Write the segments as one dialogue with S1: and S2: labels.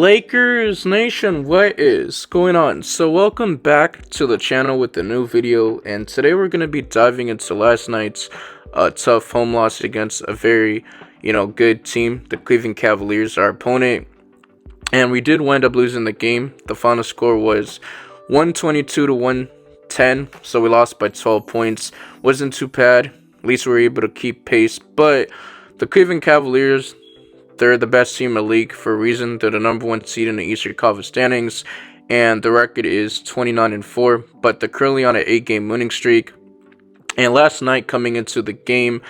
S1: Lakers Nation, what is going on? So welcome back to the channel with a new video, and today we're going to be diving into last night's tough home loss against a very, good team, the Cleveland Cavaliers, our opponent. And we did wind up losing the game. The final score was 122 to 110, so we lost by 12 points. Wasn't too bad. At least we were able to keep pace, but the Cleveland Cavaliers, they're the best team in the league for a reason. They're the number one seed in the Eastern Conference standings, and the record is 29-4. But they're currently on an 8-game winning streak. And last night, coming into the game,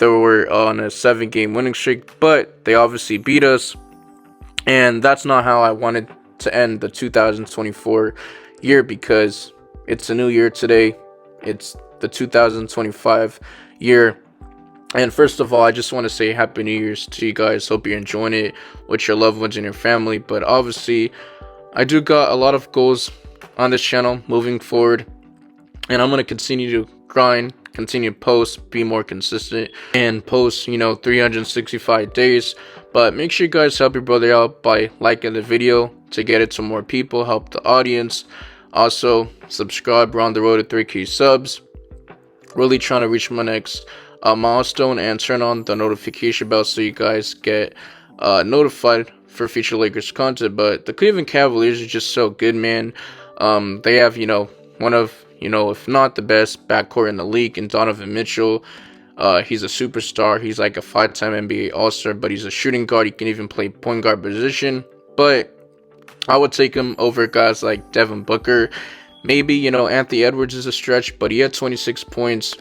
S1: they were on a 7-game winning streak, but they obviously beat us. And that's not how I wanted to end the 2024 year, because it's a new year today. It's the 2025 year. And first of all, I just want to say Happy New Year's to you guys. Hope you're enjoying it with your loved ones and your family. But obviously, I do got a lot of goals on this channel moving forward. And I'm going to continue to grind, continue to post, be more consistent, and post, 365 days. But make sure you guys help your brother out by liking the video to get it to more people, help the audience. Also, subscribe. We're on the road to 3K subs. Really trying to reach my next milestone, and turn on the notification bell so you guys get notified for future Lakers content. But the Cleveland Cavaliers are just so good, man. They have, one of, if not the best backcourt in the league in Donovan Mitchell. He's a superstar. He's like a 5-time NBA All-Star, but he's a shooting guard. He can even play point guard position. But I would take him over guys like Devin Booker. Maybe, Anthony Edwards is a stretch, but he had 26 points.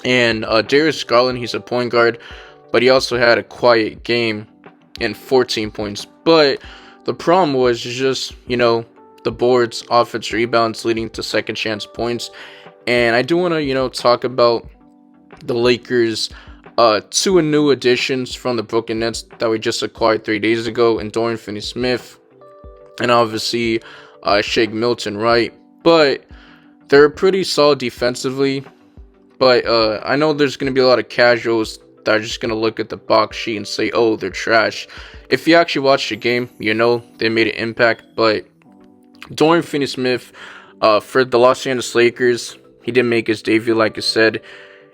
S1: And Darius Garland, he's a point guard, but he also had a quiet game and 14 points. But the problem was just, the boards, offense, rebounds leading to second chance points. And I do want to, talk about the Lakers' two new additions from the Brooklyn Nets that we just acquired 3 days ago, and Dorian Finney-Smith, and obviously Shake Milton, right? But they're pretty solid defensively. But I know there's going to be a lot of casuals that are just going to look at the box sheet and say, oh, they're trash. If you actually watch the game, they made an impact. But Dorian Finney-Smith, for the Los Angeles Lakers, he didn't make his debut, like I said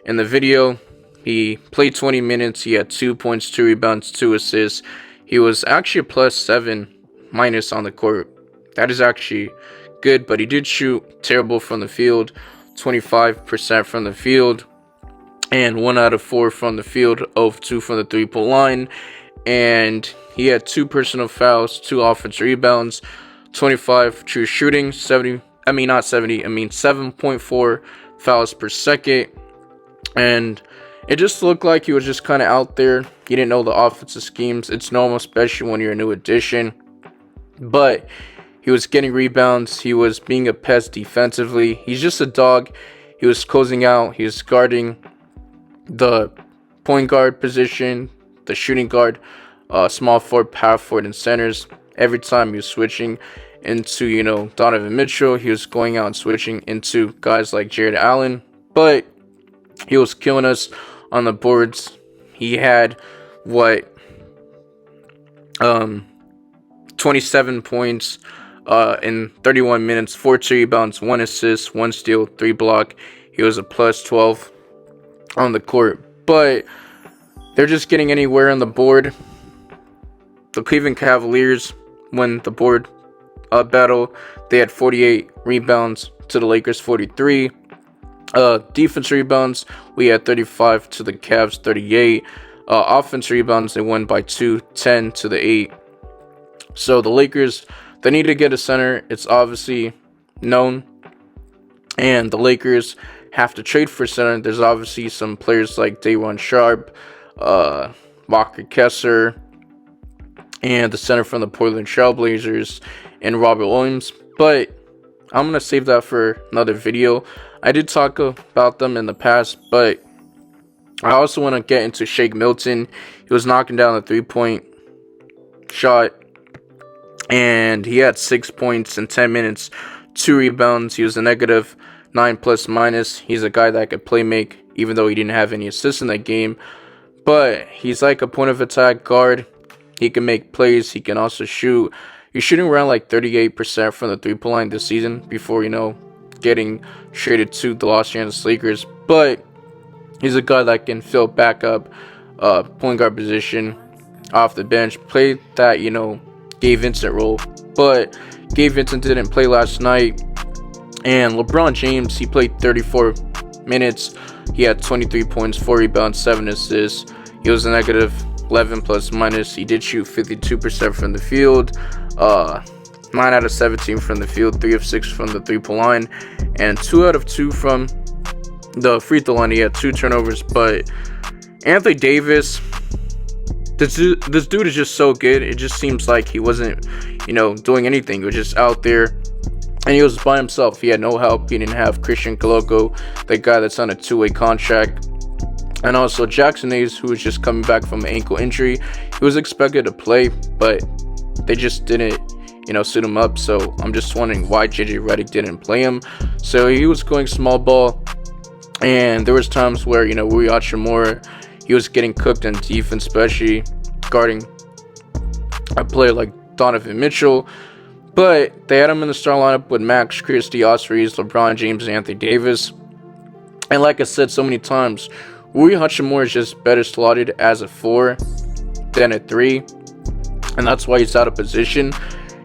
S1: in the video. He played 20 minutes. He had 2 points, 2 rebounds, 2 assists. He was actually a +7- on the court. That is actually good, but he did shoot terrible from the field. 25% from the field, and 1 out of 4 from the field, 0 of 2 from the 3-point line. And he had 2 personal fouls, 2 offensive rebounds, 25 true shooting, 7.4 fouls per second. And it just looked like he was just kind of out there. He didn't know the offensive schemes. It's normal, especially when you're a new addition. But he was getting rebounds. He was being a pest defensively. He's just a dog. He was closing out. He was guarding the point guard position, the shooting guard, small forward, power forward, and centers. Every time he was switching into, Donovan Mitchell, he was going out and switching into guys like Jared Allen. But he was killing us on the boards. He had, 27 points in 31 minutes, 14 rebounds, 1 assist, 1 steal, 3 block. He was a +12 on the court. But they're just getting anywhere on the board. The Cleveland Cavaliers won the board battle. They had 48 rebounds to the Lakers 43. Defense rebounds, we had 35 to the Cavs 38. Offense rebounds, they won by 2, 10 to the 8. So the Lakers, they need to get a center. It's obviously known. And the Lakers have to trade for center. There's obviously some players like Day'Ron Sharpe, Walker Kessler, and the center from the Portland Trailblazers, and Robert Williams. But I'm going to save that for another video. I did talk about them in the past, but I also want to get into Shake Milton. He was knocking down the 3-point shot, and he had 6 points in 10 minutes, 2 rebounds. He was a -9 ±. He's a guy that could play make, even though he didn't have any assists in that game. But he's like a point of attack guard. He can make plays. He can also shoot. He's shooting around like 38% from the three-point line this season before, getting traded to the Los Angeles Lakers. But he's a guy that can fill backup point guard position off the bench, play that, Gabe Vincent role. But Gabe Vincent didn't play last night. And LeBron James, he played 34 minutes. He had 23 points, 4 rebounds, 7 assists. He was a negative 11 plus minus. He did shoot 52% from the field, 9 out of 17 from the field, 3 of 6 from the three-point line, and 2 out of 2 from the free throw line. He had 2 turnovers. But Anthony Davis, this dude is just so good. It just seems like he wasn't, doing anything. He was just out there, and he was by himself. He had no help. He didn't have Christian Coloco, the guy that's on a 2-way contract. And also Jackson Hayes, who was just coming back from an ankle injury. He was expected to play, but they just didn't, suit him up. So I'm just wondering why JJ Redick didn't play him. So he was going small ball. And there was times where, Rui Hachimura, he was getting cooked in defense, especially guarding a player like Donovan Mitchell. But they had him in the star lineup with Max Christie, Austin Reeves, LeBron James, and Anthony Davis. And like I said so many times, Rui Hachimura is just better slotted as a 4 than a 3. And that's why he's out of position.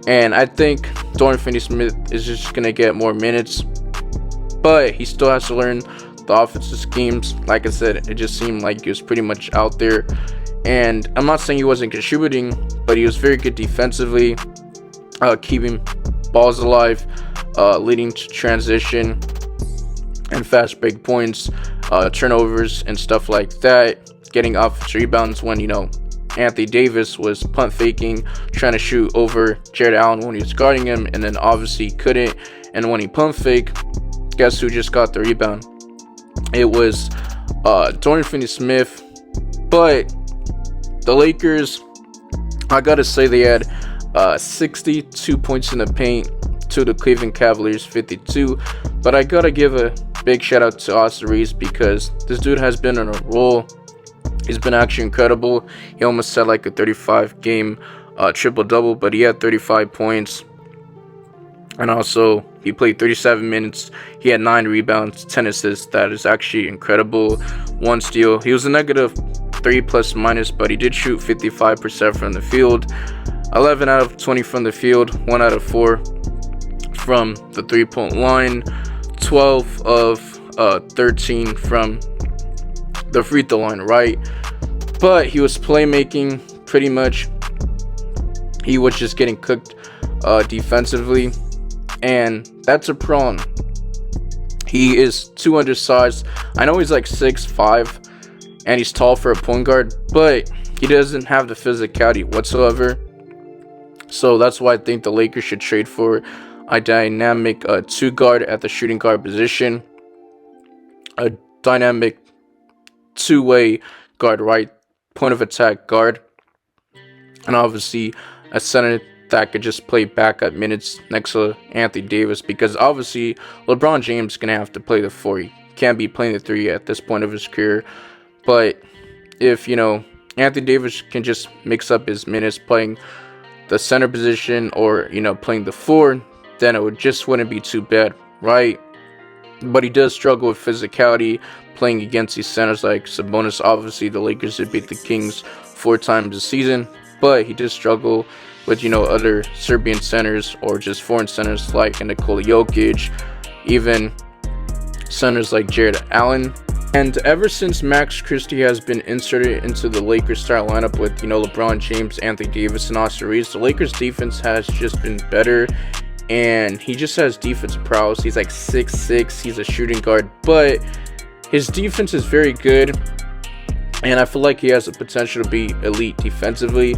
S1: And I think Dorian Finney-Smith is just going to get more minutes. But he still has to learn the offensive schemes. Like I said, it just seemed like he was pretty much out there. And I'm not saying he wasn't contributing, but he was very good defensively, keeping balls alive, leading to transition and fast break points, turnovers and stuff like that, getting offensive rebounds when, Anthony Davis was punt faking, trying to shoot over Jared Allen when he was guarding him, and then obviously he couldn't. And when he punt faked, guess who just got the rebound? It was Dorian Finney-Smith. But the Lakers, I gotta say, they had 62 points in the paint to the Cleveland Cavaliers 52. But I gotta give a big shout out to Austin Reeves, because this dude has been on a roll. He's been actually incredible. He almost had like a 35 game triple double, but he had 35 points. And also he played 37 minutes. He had 9 rebounds, 10 assists. That is actually incredible. 1 steal. He was a negative 3 plus minus, but he did shoot 55% from the field, 11 out of 20 from the field, 1 out of 4 from the three-point line, 12 of 13 from the free throw line, right? But he was playmaking pretty much. He was just getting cooked defensively, and that's a problem. He is too undersized. I know he's like 6'5", and he's tall for a point guard, but he doesn't have the physicality whatsoever. So that's why I think the Lakers should trade for a dynamic 2 guard at the shooting guard position, a dynamic 2-way guard, right? Point of attack guard, and obviously a center that could just play backup minutes next to Anthony Davis, because obviously LeBron James is going to have to play the 4. He can't be playing the 3 at this point of his career. But if, Anthony Davis can just mix up his minutes playing the center position or, playing the 4, then it wouldn't be too bad, right? But he does struggle with physicality playing against these centers like Sabonis. Obviously, the Lakers did beat the Kings 4 times this season, but he did struggle with, other Serbian centers or just foreign centers like Nikola Jokic, even centers like Jared Allen. And ever since Max Christie has been inserted into the Lakers style lineup with, LeBron James, Anthony Davis, and Austin Reeves, the Lakers defense has just been better. And he just has defense prowess. He's like 6'6". He's a shooting guard, but his defense is very good. And I feel like he has the potential to be elite defensively.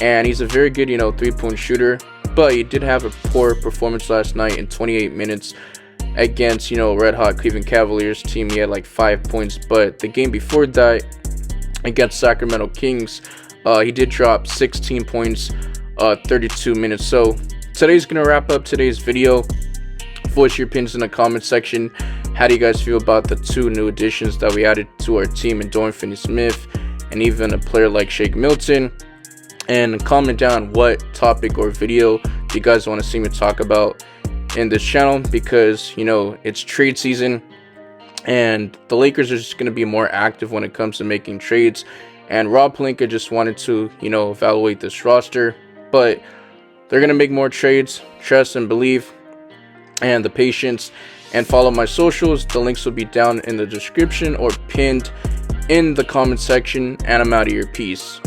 S1: And he's a very good, 3-point shooter. But he did have a poor performance last night in 28 minutes against, red hot Cleveland Cavaliers team. He had like 5 points. But the game before that, against Sacramento Kings, he did drop 16 points, 32 minutes. So today's gonna wrap up today's video. Voice your opinions in the comment section. How do you guys feel about the 2 new additions that we added to our team in Dorian Finney-Smith and even a player like Shake Milton? and comment down what topic or video you guys want to see me talk about in this channel, because it's trade season and the Lakers are just going to be more active when it comes to making trades. And Rob Pelinka just wanted to evaluate this roster, but they're going to make more trades. Trust and believe, and the patience. And follow my socials. The links will be down in the description or pinned in the comment section. And I'm out of here. Peace.